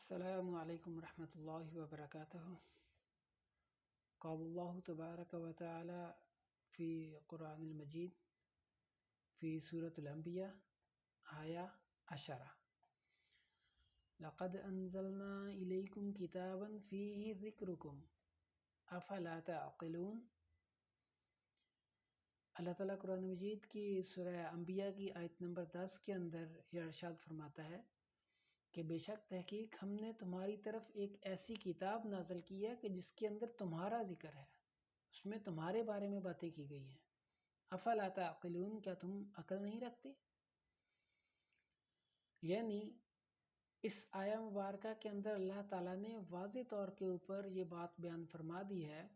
السلام علیکم ورحمۃ اللہ وبرکاتہ۔ قال اللہ تبارک و تعالی فی قرآن المجید فی سورة الانبیاء آیہ 10 لقد انزلنا الیکم کتابا فیہ ذکرکم افلا تعقلون۔ اللہ تعالیٰ قرآن مجید کی سورہ انبیاء کی آیت نمبر 10 کے اندر یہ ارشاد فرماتا ہے کہ بے شک تحقیق ہم نے تمہاری طرف ایک ایسی کتاب نازل کی ہے کہ جس کے اندر تمہارا ذکر ہے، اس میں تمہارے بارے میں باتیں کی گئی ہیں۔ افلا تعقلون، کیا تم عقل نہیں رکھتے؟ یعنی اس آیہ مبارکہ کے اندر اللہ تعالیٰ نے واضح طور کے اوپر یہ بات بیان فرما دی ہے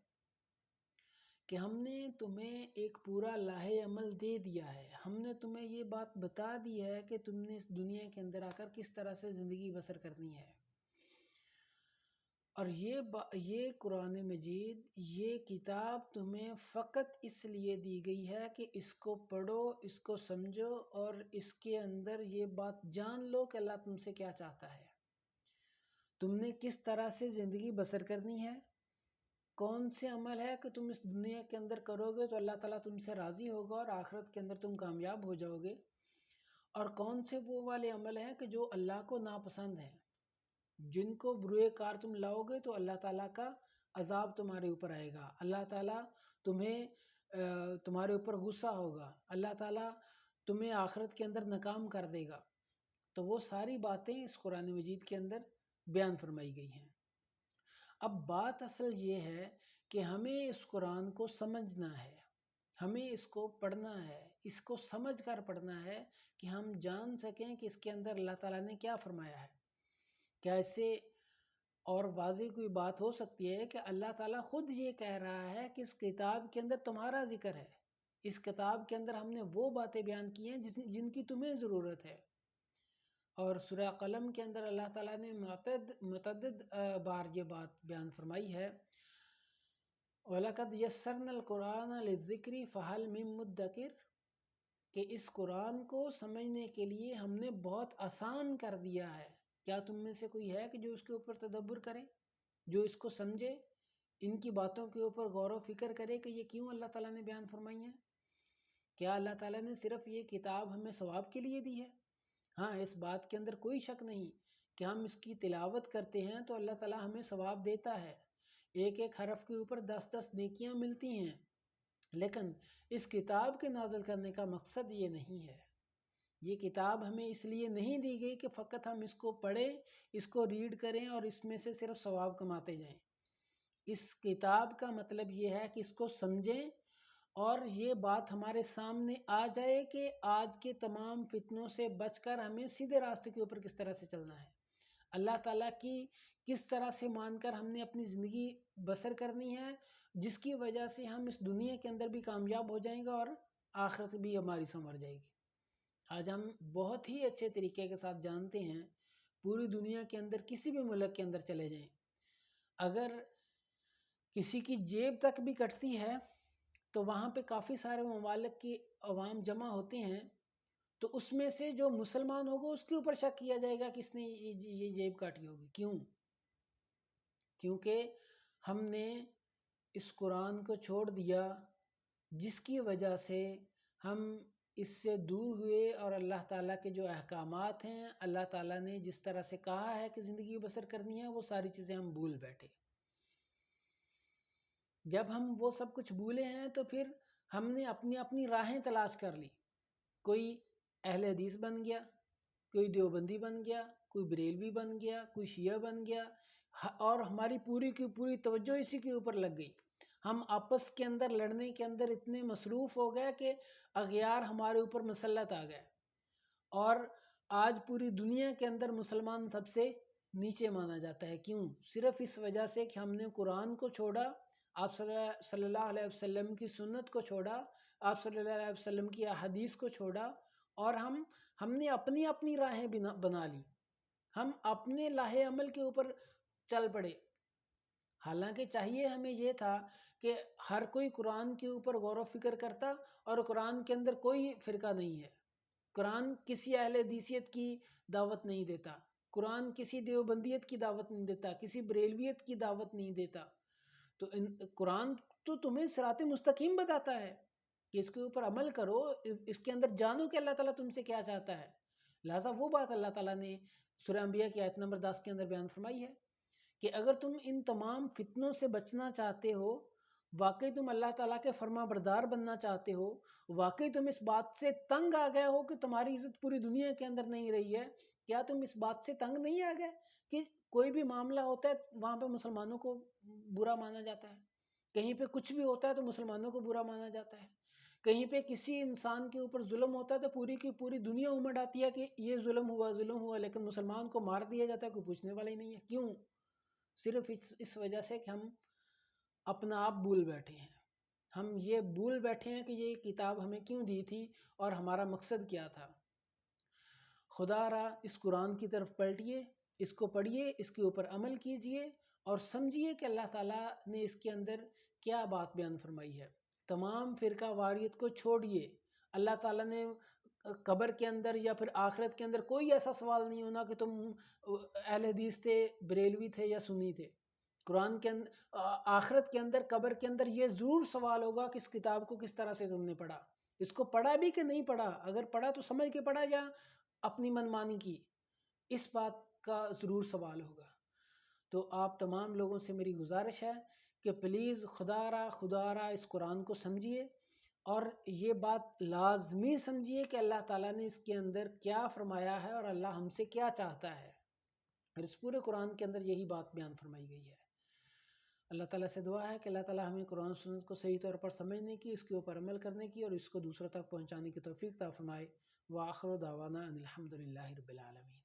کہ ہم نے تمہیں ایک پورا لاہ عمل دے دیا ہے، ہم نے تمہیں یہ بات بتا دی ہے کہ تم نے اس دنیا کے اندر آ کر کس طرح سے زندگی بسر کرنی ہے۔ اور یہ قرآن مجید، یہ کتاب تمہیں فقط اس لیے دی گئی ہے کہ اس کو پڑھو، اس کو سمجھو اور اس کے اندر یہ بات جان لو کہ اللہ تم سے کیا چاہتا ہے، تم نے کس طرح سے زندگی بسر کرنی ہے، کون سے عمل ہے کہ تم اس دنیا کے اندر کرو گے تو اللہ تعالیٰ تم سے راضی ہوگا اور آخرت کے اندر تم کامیاب ہو جاؤ گے، اور کون سے وہ والے عمل ہیں کہ جو اللہ کو ناپسند ہیں، جن کو برے کار تم لاؤ گے تو اللہ تعالیٰ کا عذاب تمہارے اوپر آئے گا، اللہ تعالیٰ تمہارے اوپر غصہ ہوگا، اللہ تعالیٰ تمہیں آخرت کے اندر ناکام کر دے گا۔ تو وہ ساری باتیں اس قرآن مجید کے اندر بیان فرمائی گئی ہیں۔ اب بات اصل یہ ہے کہ ہمیں اس قرآن کو سمجھنا ہے، ہمیں اس کو پڑھنا ہے، اس کو سمجھ کر پڑھنا ہے کہ ہم جان سکیں کہ اس کے اندر اللہ تعالیٰ نے کیا فرمایا ہے۔ کیا اس سے اور واضح کوئی بات ہو سکتی ہے کہ اللہ تعالیٰ خود یہ کہہ رہا ہے کہ اس کتاب کے اندر تمہارا ذکر ہے، اس کتاب کے اندر ہم نے وہ باتیں بیان کی ہیں جن کی تمہیں ضرورت ہے۔ اور سورہ قلم کے اندر اللہ تعالیٰ نے متعدد بار یہ بات بیان فرمائی ہے، وَلَقَدْ يَسَّرْنَا الْقُرْآنَ لِلذِّكْرِ فَهَلْ مِن مُدَّكِرٍ، کہ اس قرآن کو سمجھنے کے لیے ہم نے بہت آسان کر دیا ہے، کیا تم میں سے کوئی ہے کہ جو اس کے اوپر تدبر کرے، جو اس کو سمجھے، ان کی باتوں کے اوپر غور و فکر کرے کہ یہ کیوں اللہ تعالیٰ نے بیان فرمائی ہیں؟ کیا اللہ تعالیٰ نے صرف یہ کتاب ہمیں ثواب کے لیے دی ہے؟ ہاں، اس بات کے اندر کوئی شک نہیں کہ ہم اس کی تلاوت کرتے ہیں تو اللہ تعالیٰ ہمیں ثواب دیتا ہے، ایک ایک حرف کے اوپر 10 نیکیاں ملتی ہیں، لیکن اس کتاب کے نازل کرنے کا مقصد یہ نہیں ہے۔ یہ کتاب ہمیں اس لیے نہیں دی گئی کہ فقط ہم اس کو پڑھیں، اس کو ریڈ کریں اور اس میں سے صرف ثواب کماتے جائیں۔ اس کتاب کا مطلب یہ ہے کہ اس کو سمجھیں اور یہ بات ہمارے سامنے آ جائے کہ آج کے تمام فتنوں سے بچ کر ہمیں سیدھے راستے کے اوپر کس طرح سے چلنا ہے، اللہ تعالیٰ کی کس طرح سے مان کر ہم نے اپنی زندگی بسر کرنی ہے، جس کی وجہ سے ہم اس دنیا کے اندر بھی کامیاب ہو جائیں گے اور آخرت بھی ہماری سنور جائے گی۔ آج ہم بہت ہی اچھے طریقے کے ساتھ جانتے ہیں، پوری دنیا کے اندر کسی بھی ملک کے اندر چلے جائیں، اگر کسی کی جیب تک بھی کٹتی ہے تو وہاں پہ کافی سارے ممالک کی عوام جمع ہوتے ہیں، تو اس میں سے جو مسلمان ہوگا اس کے اوپر شک کیا جائے گا کس نے یہ جیب کاٹی ہوگی۔ کیوں؟ کیونکہ ہم نے اس قرآن کو چھوڑ دیا، جس کی وجہ سے ہم اس سے دور ہوئے اور اللہ تعالیٰ کے جو احکامات ہیں، اللہ تعالیٰ نے جس طرح سے کہا ہے کہ زندگی بسر کرنی ہے، وہ ساری چیزیں ہم بھول بیٹھے۔ جب ہم وہ سب کچھ بھولے ہیں تو پھر ہم نے اپنی راہیں تلاش کر لی، کوئی اہل حدیث بن گیا، کوئی دیوبندی بن گیا، کوئی بریلوی بن گیا، کوئی شیعہ بن گیا، اور ہماری پوری کی پوری توجہ اسی کے اوپر لگ گئی۔ ہم آپس کے اندر لڑنے کے اندر اتنے مصروف ہو گئے کہ اغیار ہمارے اوپر مسلط آ گئے، اور آج پوری دنیا کے اندر مسلمان سب سے نیچے مانا جاتا ہے۔ کیوں؟ صرف اس وجہ سے کہ ہم نے قرآن کو چھوڑا، آپ صلی اللہ علیہ وسلم کی سنت کو چھوڑا، آپ صلی اللہ علیہ وسلم کی احادیث کو چھوڑا، اور ہم نے اپنی راہیں بنا لی، ہم اپنے لاہ عمل کے اوپر چل پڑے۔ حالانکہ چاہیے ہمیں یہ تھا کہ ہر کوئی قرآن کے اوپر غور و فکر کرتا، اور قرآن کے اندر کوئی فرقہ نہیں ہے، قرآن کسی اہل حدیثیت کی دعوت نہیں دیتا، قرآن کسی دیوبندیت کی دعوت نہیں دیتا، کسی بریلویت کی دعوت نہیں دیتا، تو قرآن تو تمہیں صراط مستقیم بتاتا ہے کہ اس کے اوپر عمل کرو، اس کے اندر جانو کہ اللہ تعالیٰ تم سے کیا چاہتا ہے۔ لہٰذا وہ بات اللہ تعالیٰ نے سورہ انبیاء کی آیت نمبر 10 کے اندر بیان فرمائی ہے کہ اگر تم ان تمام فتنوں سے بچنا چاہتے ہو، واقعی تم اللہ تعالیٰ کے فرما بردار بننا چاہتے ہو، واقعی تم اس بات سے تنگ آ گئے ہو کہ تمہاری عزت پوری دنیا کے اندر نہیں رہی ہے، کیا تم اس بات سے تنگ نہیں آ گئے کہ کوئی بھی معاملہ ہوتا ہے وہاں پہ مسلمانوں کو برا مانا جاتا ہے، کہیں پہ کچھ بھی ہوتا ہے تو مسلمانوں کو برا مانا جاتا ہے، کہیں پہ کسی انسان کے اوپر ظلم ہوتا ہے تو پوری کی پوری دنیا امڑ آتی ہے کہ یہ ظلم ہوا، لیکن مسلمان کو مار دیا جاتا ہے، کوئی پوچھنے والا ہی نہیں ہے۔ کیوں؟ صرف اس وجہ سے کہ ہم اپنا آپ بھول بیٹھے ہیں، ہم یہ بھول بیٹھے ہیں کہ یہ کتاب ہمیں کیوں دی تھی اور ہمارا مقصد کیا تھا۔ خدا را اس قرآن کی طرف پلٹیے، اس کو پڑھیے، اس کے اوپر عمل کیجئے اور سمجھیے کہ اللہ تعالیٰ نے اس کے اندر کیا بات بیان فرمائی ہے۔ تمام فرقہ واریت کو چھوڑیے۔ اللہ تعالیٰ نے قبر کے اندر یا پھر آخرت کے اندر کوئی ایسا سوال نہیں ہونا کہ تم اہل حدیث تھے، بریلوی تھے یا سنی تھے۔ قرآن کے اندر، آخرت کے اندر، قبر کے اندر یہ ضرور سوال ہوگا کہ اس کتاب کو کس طرح سے تم نے پڑھا، اس کو پڑھا بھی کہ نہیں پڑھا، اگر پڑھا تو سمجھ کے پڑھا یا اپنی منمانی کی، اس بات کا ضرور سوال ہوگا۔ تو آپ تمام لوگوں سے میری گزارش ہے کہ پلیز خدا را اس قرآن کو سمجھیے اور یہ بات لازمی سمجھیے کہ اللہ تعالیٰ نے اس کے اندر کیا فرمایا ہے اور اللہ ہم سے کیا چاہتا ہے، اور اس پورے قرآن کے اندر یہی بات بیان فرمائی گئی ہے۔ اللہ تعالیٰ سے دعا ہے کہ اللہ تعالیٰ ہمیں قرآن سنت کو صحیح طور پر سمجھنے کی، اس کے اوپر عمل کرنے کی اور اس کو دوسروں تک پہنچانے کی توفیق عطا فرمائے۔ وآخر دعوانا ان الحمد للہ رب العالمین۔